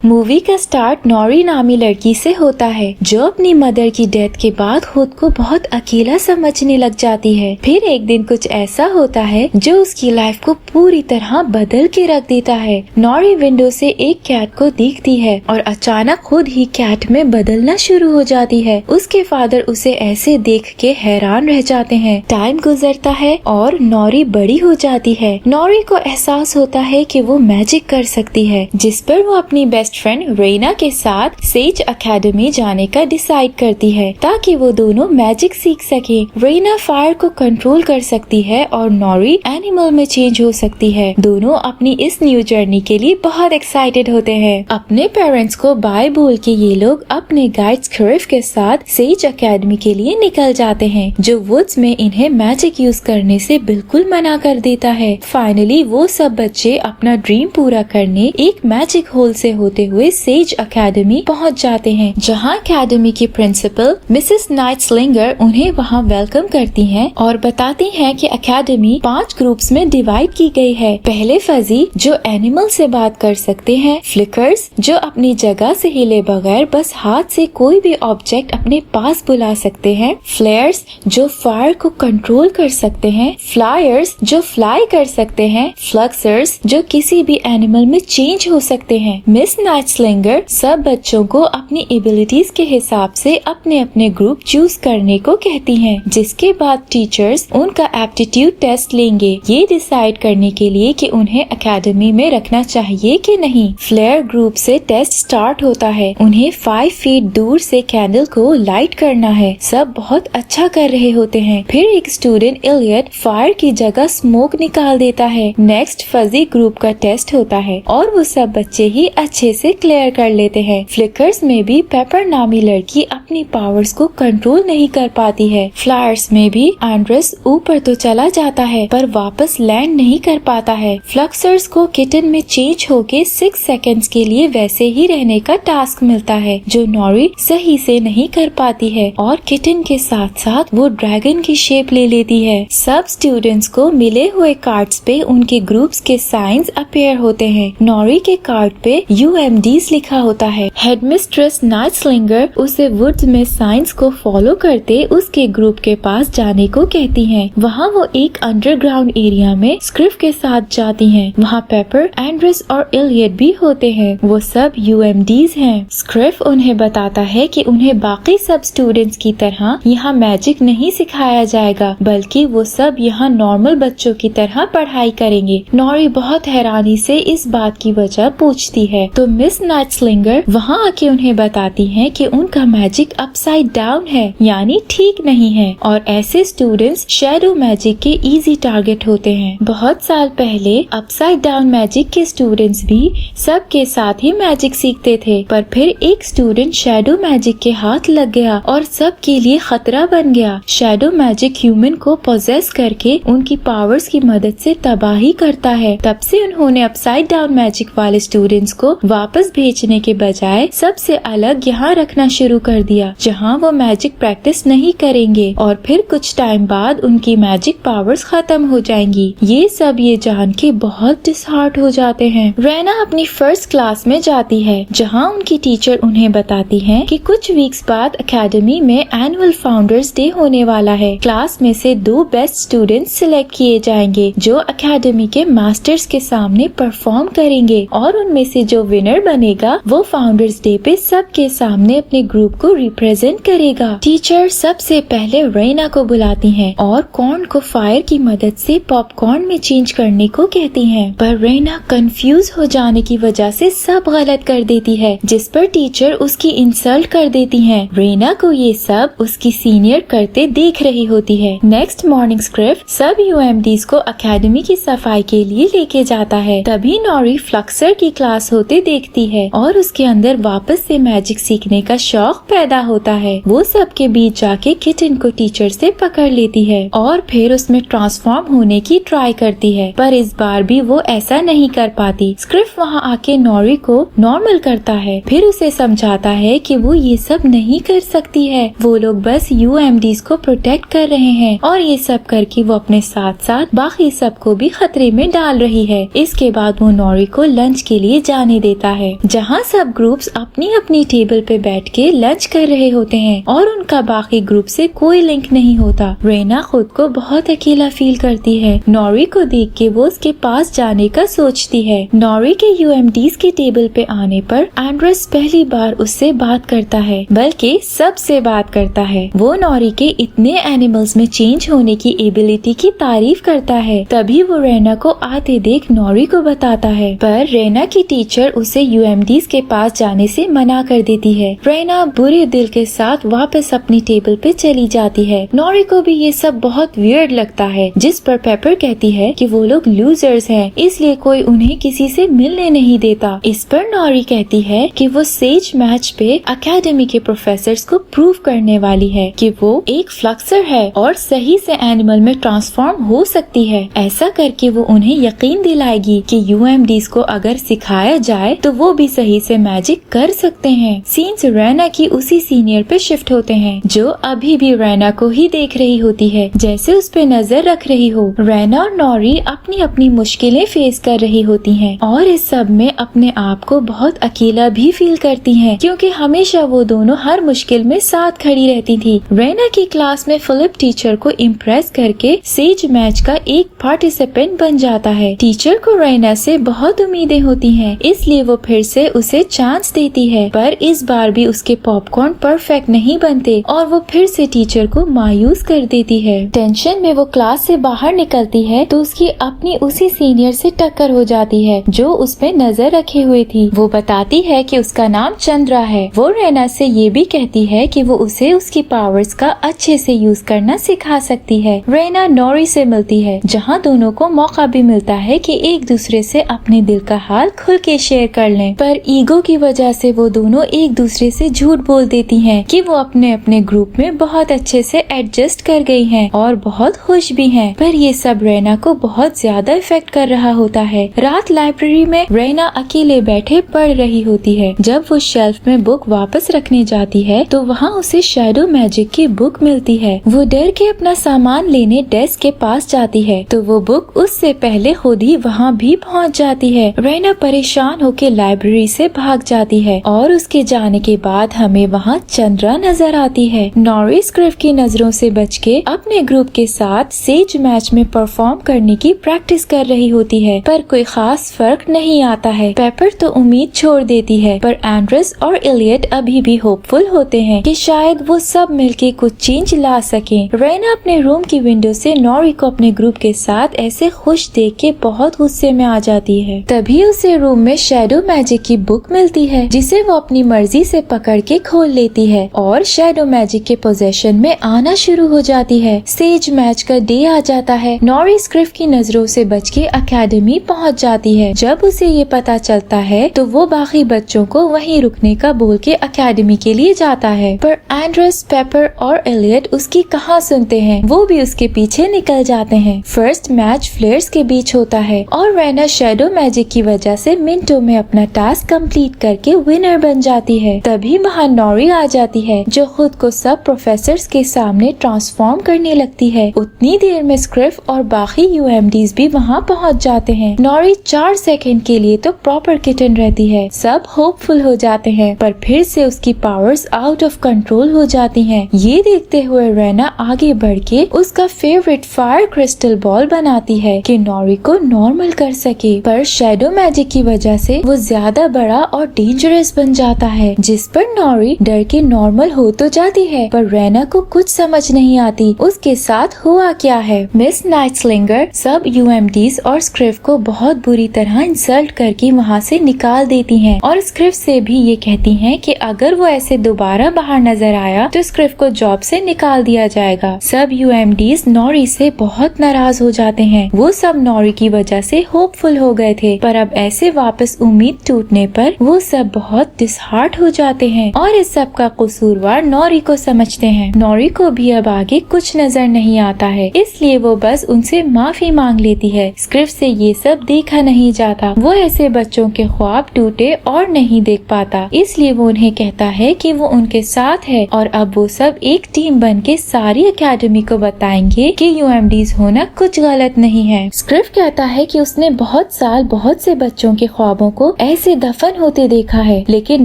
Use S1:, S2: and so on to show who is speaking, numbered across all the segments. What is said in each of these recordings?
S1: Movie का start नॉरी नामी लड़की से होता है जो अपनी मदर की डेथ के बाद खुद को बहुत अकेला समझने लग जाती है। फिर एक दिन कुछ ऐसा होता है जो उसकी लाइफ को पूरी तरह बदल के रख देता है। नॉरी विंडो से एक कैट को देखती है और अचानक खुद ही कैट में बदलना शुरू हो जाती है। उसके फादर उसे ऐसे देख के हैरान रह जाते हैं। टाइम गुजरता है और नॉरी बड़ी हो जाती है। नॉरी को एहसास होता है कि वो मैजिक कर सकती है, जिस पर वो अपनी बेस्ट फ्रेंड रेना के साथ सेज एकेडमी जाने का डिसाइड करती है ताकि वो दोनों मैजिक सीख सके। रेना फायर को कंट्रोल कर सकती है और नॉरी एनिमल में चेंज हो सकती है। दोनों अपनी इस न्यू जर्नी के लिए बहुत एक्साइटेड होते हैं। अपने पेरेंट्स को बाय बोल के ये लोग अपने गाइड स्क्रिफ के साथ सेज एकेडमी के लिए निकल जाते हैं, जो वुड्स में इन्हें मैजिक यूज करने से बिल्कुल मना कर देता है। फाइनली वो सब बच्चे अपना ड्रीम पूरा करने एक मैजिक होल से होते हुए सेज एकेडमी पहुंच जाते हैं, जहां एकेडमी की प्रिंसिपल मिसेस नाइट्सलिंगर उन्हें वहां वेलकम करती हैं और बताती हैं कि एकेडमी 5 ग्रुप्स में डिवाइड की गई है। पहले फजी जो एनिमल से बात कर सकते हैं, फ्लिकर्स जो अपनी जगह से हिले बगैर बस हाथ से कोई भी ऑब्जेक्ट अपने पास बुला सकते हैं, फ्लेयर्स जो फायर को कंट्रोल कर सकते हैं, फ्लायर्स जो फ्लाई कर सकते हैं, फ्लक्सर्स जो किसी भी एनिमल में चेंज हो सकते हैं। मिस नाइट्सलिंगर सब बच्चों को अपनी एबिलिटीज के हिसाब से अपने अपने ग्रुप चूज करने को कहती हैं, जिसके बाद टीचर्स उनका एप्टीट्यूड टेस्ट लेंगे ये डिसाइड करने के लिए कि उन्हें एकेडमी में रखना चाहिए कि नहीं। फ्लेयर ग्रुप से टेस्ट स्टार्ट होता है। उन्हें 5 फीट दूर से कैंडल को लाइट करना है। सब बहुत अच्छा कर रहे होते हैं। फिर एक स्टूडेंट इलियट फायर की जगह स्मोक निकाल देता है। नेक्स्ट फजी ग्रुप का टेस्ट होता है और वो सब बच्चे ही अच्छे से क्लियर कर लेते हैं। फ्लिकर्स में भी पेपर नामी लड़की अपनी पावर्स को कंट्रोल नहीं कर पाती है। फ्लायर्स में भी एंड्रेस ऊपर तो चला जाता है पर वापस लैंड नहीं कर पाता है। फ्लक्सर्स को किटन में चेंज होके 6 सेकंड्स के लिए वैसे ही रहने का टास्क मिलता है, जो नॉरी सही से नहीं कर पाती है और किटन के साथ साथ वो ड्रैगन की शेप ले लेती है। सब स्टूडेंट्स को मिले हुए कार्ड्स पे उनके ग्रुप्स के साइंस अपीयर होते हैं। नॉरी के कार्ड पे UMDs लिखा होता है। हेडमिस्ट्रेस नाइट्सलिंगर उसे वुड्स में साइंस को फॉलो करते उसके ग्रुप के पास जाने को कहती हैं। वहाँ वो एक अंडरग्राउंड एरिया में स्क्रिफ के साथ जाती हैं। वहाँ पेपर, एंड्रेस और इलियट भी होते हैं। वो सब UMDs हैं। स्क्रिफ उन्हें बताता है कि उन्हें बाकी सब स्टूडेंट्स की तरह यहाँ मैजिक नहीं सिखाया जाएगा, बल्कि वो सब यहाँ नॉर्मल बच्चों की तरह पढ़ाई करेंगे। नॉरी बहुत हैरानी से इस बात की वजह पूछती है तो मिस नाइट्सलिंगर वहाँ आके उन्हें बताती हैं कि उनका मैजिक अपसाइड डाउन है, यानी ठीक नहीं है, और ऐसे स्टूडेंट्स शैडो मैजिक के इजी टारगेट होते हैं। बहुत साल पहले अपसाइड डाउन मैजिक के स्टूडेंट्स भी सबके साथ ही मैजिक सीखते थे, पर फिर एक स्टूडेंट शैडो मैजिक के हाथ लग गया और सबके लिए खतरा बन गया। शैडो मैजिक ह्यूमन को पोजेस करके उनकी पावर्स की मदद से तबाही करता है। तब से उन्होंने अपसाइड डाउन मैजिक वाले स्टूडेंट्स को वापस भेजने के बजाय सबसे अलग यहाँ रखना शुरू कर दिया, जहाँ वो मैजिक प्रैक्टिस नहीं करेंगे और फिर कुछ टाइम बाद उनकी मैजिक पावर्स खत्म हो जाएंगी। ये सब ये जान के बहुत डिसहार्ट हो जाते हैं। रेना अपनी फर्स्ट क्लास में जाती है, जहाँ उनकी टीचर उन्हें बताती है कि कुछ वीक्स बाद एकेडमी में एनुअल फाउंडर्स डे होने वाला है। क्लास में से 2 बेस्ट स्टूडेंट्स सिलेक्ट किए जाएंगे जो एकेडमी के मास्टर्स के सामने परफॉर्म करेंगे और उनमें से जो विनर बनेगा वो फाउंडर्स डे पे सबके सामने अपने ग्रुप को रिप्रेजेंट करेगा। टीचर सबसे पहले रेना को बुलाती हैं और कॉर्न को फायर की मदद से पॉपकॉर्न में चेंज करने को कहती हैं, पर रेना कंफ्यूज हो जाने की वजह से सब गलत कर देती है, जिस पर टीचर उसकी इंसल्ट कर देती हैं। रेना को ये सब उसकी सीनियर करते देख रही होती है। नेक्स्ट मॉर्निंग स्क्रिफ सब UMDs को एकेडमी की सफाई के लिए लेके जाता है। तभी नॉरी फ्लक्सर की क्लास होते देखती है और उसके अंदर वापस से मैजिक सीखने का शौक पैदा होता है। वो सबके बीच जाके किटन को टीचर से पकड़ लेती है और फिर उसमें ट्रांसफॉर्म होने की ट्राई करती है, पर इस बार भी वो ऐसा नहीं कर पाती। स्क्रिफ वहाँ आके नॉरी को नॉर्मल करता है, फिर उसे समझाता है कि वो ये सब नहीं कर सकती है। वो लोग बस UMDs को प्रोटेक्ट कर रहे हैं और ये सब करके वो अपने साथ साथ बाकी सबको भी खतरे में डाल रही है। इसके बाद वो नॉरी को लंच के लिए जाने देता जाता है, जहाँ सब ग्रुप्स अपनी अपनी टेबल पे बैठ के लंच कर रहे होते हैं और उनका बाकी ग्रुप से कोई लिंक नहीं होता। रेना खुद को बहुत अकेला फील करती है। नॉरी को देख के वो उसके पास जाने का सोचती है। नॉरी के यूएमडीज के टेबल पे आने पर एंड्रेस पहली बार उससे बात करता है, बल्कि सबसे बात करता है। वो नॉरी के इतने एनिमल्स में चेंज होने की एबिलिटी की तारीफ करता है। तभी वो रेना को आते देख नॉरी को बताता है, पर रेना की टीचर उसे यूएमडीज के पास जाने से मना कर देती है। रेना बुरे दिल के साथ वापस अपनी टेबल पे चली जाती है। नॉरी को भी ये सब बहुत वियर्ड लगता है, जिस पर पेपर कहती है कि वो लोग लूजर्स हैं, इसलिए कोई उन्हें किसी से मिलने नहीं देता। इस पर नॉरी कहती है कि वो सेज मैच पे एकेडमी के प्रोफेसर्स को प्रूव करने वाली है कि वो एक फ्लक्सर है और सही से एनिमल में ट्रांसफॉर्म हो सकती है। ऐसा करके वो उन्हें यकीन दिलाएगी कि यूएमडीज को अगर सिखाया जाए तो वो भी सही से मैजिक कर सकते हैं। सीन्स रेना की उसी सीनियर पे शिफ्ट होते हैं, जो अभी भी रेना को ही देख रही होती है, जैसे उस पे नजर रख रही हो। रेना और नॉरी अपनी अपनी मुश्किलें फेस कर रही होती हैं और इस सब में अपने आप को बहुत अकेला भी फील करती हैं, क्योंकि हमेशा वो दोनों हर मुश्किल में साथ खड़ी रहती थी। रेना की क्लास में फिलिप टीचर को इम्प्रेस करके सेज मैच का एक पार्टिसिपेंट बन जाता है। टीचर को रेना से बहुत उम्मीदें होती हैं, इसलिए वो फिर से उसे चांस देती है, पर इस बार भी उसके पॉपकॉर्न परफेक्ट नहीं बनते और वो फिर से टीचर को मायूस कर देती है। टेंशन में वो क्लास से बाहर निकलती है तो उसकी अपनी उसी सीनियर से टक्कर हो जाती है, जो उस पे नजर रखे हुए थी। वो बताती है कि उसका नाम चंद्रा है। वो रेना से ये भी कहती है कि वो उसे उसकी पावर्स का अच्छे से यूज करना सिखा सकती है। रेना नॉरी से मिलती है, जहाँ दोनों को मौका भी मिलता है कि एक दूसरे से अपने दिल का हाल खुल के शेयर कर लें, पर ईगो की वजह से वो दोनों एक दूसरे से झूठ बोल देती हैं कि वो अपने अपने ग्रुप में बहुत अच्छे से एडजस्ट कर गई हैं और बहुत खुश भी हैं। पर ये सब रेना को बहुत ज्यादा इफेक्ट कर रहा होता है। रात लाइब्रेरी में रेना अकेले बैठे पढ़ रही होती है। जब वो शेल्फ में बुक वापस रखने जाती है तो वहाँ उसे शैडो मैजिक की बुक मिलती है। वो डर के अपना सामान लेने डेस्क के पास जाती है तो वो बुक उससे पहले खुद ही वहाँ भी पहुँच जाती है। रेना परेशान होकर लाइब्रेरी से भाग जाती है और उसके जाने के बाद हमें वहाँ चंद्रा नजर आती है। नॉरी स्क्रिफ की नजरों से बच के अपने ग्रुप के साथ सेज मैच में परफॉर्म करने की प्रैक्टिस कर रही होती है, पर कोई खास फर्क नहीं आता है। पेपर तो उम्मीद छोड़ देती है, पर एंड्रेस और इलियट अभी भी होपफुल होते हैं कि शायद वो सब मिलके कुछ चेंज ला सकें। रेना अपने रूम की विंडो से नॉरी को अपने ग्रुप के साथ ऐसे खुश देख के बहुत गुस्से में आ जाती है। तभी उसे रूम में शैडो मैजिक की बुक मिलती है, जिसे वो अपनी मर्जी से पकड़ के खोल लेती है और शैडो मैजिक के पोजेशन में आना शुरू हो जाती है। सेज मैच का डे आ जाता है। नॉरी स्क्रिफ की नजरों से बच के एकेडमी पहुंच जाती है। जब उसे ये पता चलता है तो वो बाकी बच्चों को वहीं रुकने का बोल के एकेडमी के लिए जाता है, पर एंड्रेस, पेपर और एलियट उसकी कहाँ सुनते हैं। वो भी उसके पीछे निकल जाते हैं। फर्स्ट मैच फ्लेयर्स के बीच होता है और रेना शैडो मैजिक की वजह से मिनटों में अपना टास्क कंप्लीट करके विनर बन जाती है। तभी वहाँ नॉरी आ जाती है, जो खुद को सब प्रोफेसर्स के सामने ट्रांसफॉर्म करने लगती है। उतनी देर में स्क्रिफ और बाकी यूएमडीज भी वहाँ पहुँच जाते हैं। नॉरी 4 सेकंड के लिए तो प्रॉपर किटन रहती है। सब होपफुल हो जाते हैं, पर फिर से उसकी पावर्स आउट ऑफ कंट्रोल हो जाती हैं। ये देखते हुए रेना आगे बढ़ के उसका फेवरेट फायर क्रिस्टल बॉल बनाती है कि नॉरी को नॉर्मल कर सके, पर शैडो मैजिक की वजह से वो ज्यादा बड़ा और डेंजरस बन जाता है, जिस पर नॉरी डर के नॉर्मल हो तो जाती है, पर रेना को कुछ समझ नहीं आती उसके साथ हुआ क्या है। मिस नाइट्सलिंगर सब यूएमडीज और स्क्रिफ को बहुत बुरी तरह इंसल्ट करके वहाँ से निकाल देती हैं और स्क्रिफ से भी ये कहती हैं कि अगर वो ऐसे दोबारा बाहर नजर आया तो स्क्रिफ को जॉब से निकाल दिया जाएगा। सब यूएमडीज नॉरी से बहुत नाराज हो जाते हैं। वो सब नॉरी की वजह से होपफुल हो गए थे, पर अब ऐसे वापस उम्मीद टूटने पर वो सब बहुत डिसहार्ट हो जाते हैं और इस सब का कसूरवार नॉरी को समझते हैं। नॉरी को भी अब आगे कुछ नजर नहीं आता है, इसलिए वो बस उनसे माफी मांग लेती है। स्क्रिफ से ये सब देखा नहीं जाता। वो ऐसे बच्चों के ख्वाब टूटे और नहीं देख पाता, इसलिए वो उन्हें कहता है कि वो उनके साथ है और अब वो सब एक टीम बन के सारी एकेडमी को बताएंगे कि यूएमडीज होना कुछ गलत नहीं है। स्क्रिफ कहता है कि उसने बहुत साल बहुत से बच्चों के ख्वाबों को ऐसे दफन होते देखा है, लेकिन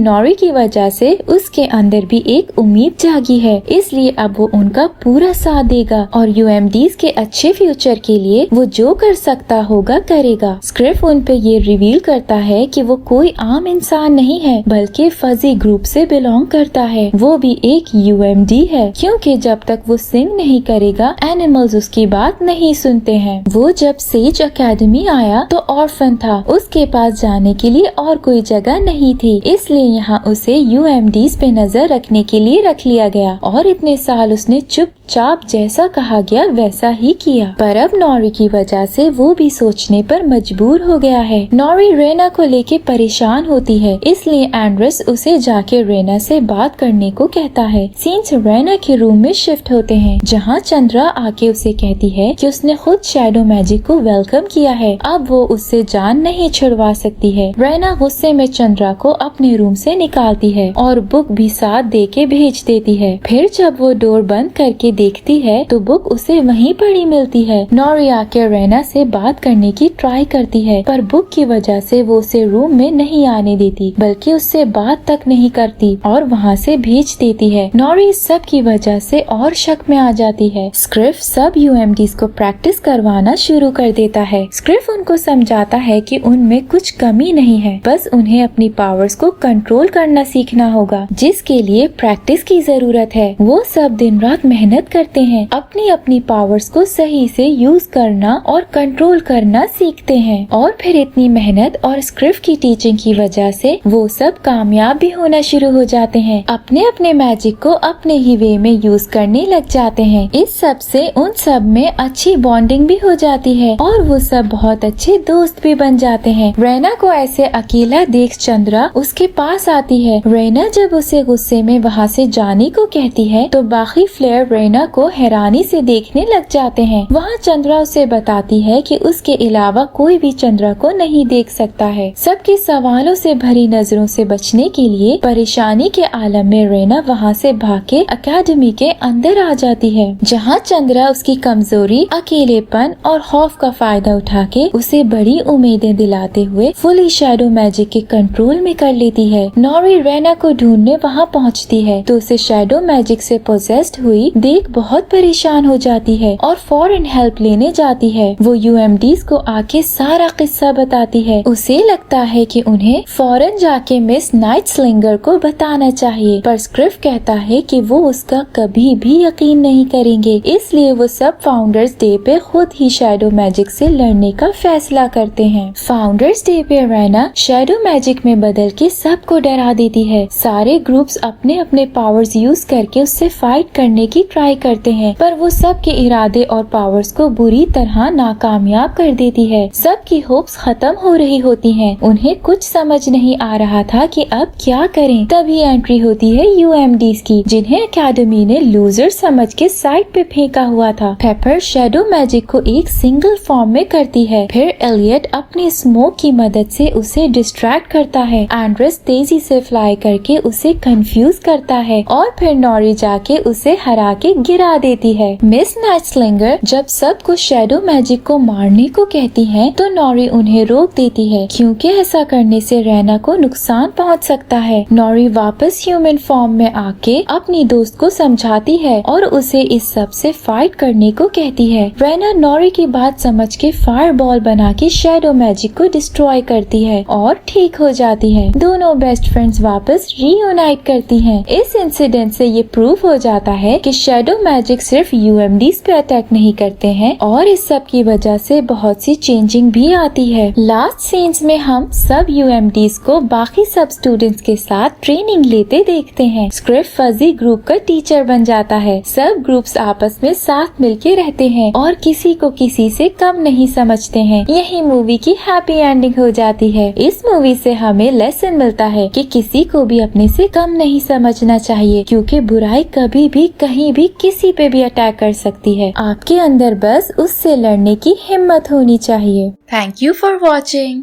S1: नॉरी की वजह से उसके अंदर भी एक उम्मीद जागी है, इसलिए अब वो उनका पूरा साथ देगा और यूएमडीज के अच्छे फ्यूचर के लिए वो जो कर सकता होगा करेगा। स्क्रिफ उन पे ये रिवील करता है कि वो कोई आम इंसान नहीं है, बल्कि फजी ग्रुप से बिलोंग करता है, वो भी एक यूएमडी है, क्योंकि जब तक वो सिंग नहीं करेगा एनिमल्स उसकी बात नहीं सुनते हैं। वो जब सेज एकेडमी आया तो ऑर्फन था, उसके पास जाने के लिए और कोई जगह नहीं थी, इसलिए यहाँ उसे यूएमडीज पे नजर रखने के लिए रख लिया गया और इतने साल उसने चुपचाप जैसा कहा गया वैसा ही किया। पर अब नॉरी की वजह से वो भी सोचने पर मजबूर हो गया है। नॉरी रेना को लेके परेशान होती है, इसलिए एंड्रस उसे जाके रेना से बात करने को कहता है। सीन्स रेना के रूम में शिफ्ट होते हैं, जहाँ चंद्रा आके उसे कहती है कि उसने खुद शैडो मैजिक को वेलकम किया है, अब वो उससे जान नहीं छुड़वा सकती है। रेना गुस्से में चंद्रा को अपने रूम से निकालती है और बुक भी साथ दे के भेज देती है। फिर जब वो डोर बंद करके देखती है तो बुक उसे वहीं पड़ी मिलती है। नॉरी आके रेना से बात करने की ट्राई करती है, पर बुक की वजह से वो उसे रूम में नहीं आने देती, बल्कि उससे बात तक नहीं करती और वहाँ से भेज देती है। नॉरी इस सब की वजह से और शक में आ जाती है। स्क्रिफ सब यूएमडीज को प्रैक्टिस करवाना शुरू कर देता है। स्क्रिफ उनको समझाता है कि उनमें कुछ कमी नहीं है, बस उन्हें अपनी पावर्स को कंट्रोल करना सीखना होगा, जिसके लिए प्रैक्टिस की जरूरत है। वो सब दिन रात मेहनत करते हैं, अपनी अपनी पावर्स को सही से यूज करना और कंट्रोल करना सीखते हैं, और फिर इतनी मेहनत और स्क्रिफ की टीचिंग की वजह से वो सब कामयाब भी होना शुरू हो जाते हैं, अपने अपने मैजिक को अपने ही वे में यूज करने लग जाते हैं। इस सब से उन सब में अच्छी बॉन्डिंग भी हो जाती है और वो सब बहुत अच्छे दोस्त भी बन जाते हैं। रेना को ऐसे अकेला देख चंद्रा उसके पास आती है। रेना जब उसे गुस्से में वहाँ से जाने को कहती है तो बाकी फ्लेयर रेना को हैरानी से देखने लग जाते हैं। वहाँ चंद्रा उसे बताती है कि उसके अलावा कोई भी चंद्रा को नहीं देख सकता है। सबके सवालों से भरी नजरों से बचने के लिए परेशानी के आलम में रेना वहाँ से भाग के एकेडमी के अंदर आ जाती है, जहाँ चंद्रा उसकी कमजोरी, अकेलेपन और खौफ का फायदा उठा के उसे बड़ी उम्मीदें दिलाते हुए फुली शैडो मैजिक के कंट्रोल में कर लेती है। नॉरी रेना को ढूंढने वहाँ पहुँचती है तो उसे शैडो मैजिक से पोजेस्ड हुई देख बहुत परेशान हो जाती है और फौरन हेल्प लेने जाती है। वो यूएमडीज को आके सारा किस्सा बताती है। उसे लगता है कि उन्हें फौरन जाके मिस नाइट स्लिंगर को बताना चाहिए, पर स्क्रिफ कहता है कि वो उसका कभी भी यकीन नहीं करेंगे, इसलिए वो सब फाउंडर्स डे पे खुद ही शैडो मैजिक से लड़ने का फैसला करते हैं। फाउंडर्स डे पे रेना शैडो मैजिक में बदल के सबको डरा देती है। सारे ग्रुप्स अपने अपने पावर्स यूज करके उससे फाइट करने की ट्राई करते हैं, पर वो सबके इरादे और पावर्स को बुरी तरह नाकामयाब कर देती है। सबकी होप्स खत्म हो रही होती हैं। उन्हें कुछ समझ नहीं आ रहा था कि अब क्या करें। तभी एंट्री होती है यूएमडीज की, जिन्हें एकेडमी ने लूजर समझ के साइड पे फेंका हुआ था। पेपर शैडो मैजिक को एक सिंगल फॉर्म में करती है। फिर एलियट अपनी स्मोक की मदद से उसे डिस्ट्रैक्ट करता है। एंड्रस तेजी से फ्लाई करके उसे कंफ्यूज करता है और फिर नॉरी जाके उसे हरा के गिरा देती है। मिस नाइट स्लिंगर जब सबको शैडो मैजिक को मारने को कहती है तो नॉरी उन्हें रोक देती है, क्योंकि ऐसा करने से रेना को नुकसान पहुंच सकता है। नॉरी वापस ह्यूमन फॉर्म में आके अपनी दोस्त को समझाती है और उसे इस सब से फाइट करने को कहती है। रेना नॉरी की बात समझ के फायर बॉल बना के शैडो मैजिक को डिस्ट्रॉय करती है और ठीक हो जाती है। दोनों बेस्ट फ्रेंड्स वापस रीयूनाइट करती हैं। इस इंसिडेंट से ये प्रूफ हो जाता है कि शैडो मैजिक सिर्फ यूएमडीज पे अटैक नहीं करते हैं और इस सब की वजह से बहुत सी चेंजिंग भी आती है। लास्ट सीन्स में हम सब यूएमडीज को बाकी सब स्टूडेंट्स के साथ ट्रेनिंग लेते देखते हैं। स्क्रिफ फजी ग्रुप का टीचर बन जाता है। सब ग्रुप्स आपस में साथ मिलके रहते हैं और किसी को किसी से कम नहीं समझते हैं। यही मूवी की हैप्पी एंडिंग हो जाती है। इस मूवी से हमें लेसन मिलता है कि किसी को भी अपने से कम नहीं समझना चाहिए, क्योंकि बुराई कभी भी कहीं भी किसी पे भी अटैक कर सकती है। आपके अंदर बस उससे लड़ने की हिम्मत होनी चाहिए। Thank you for watching.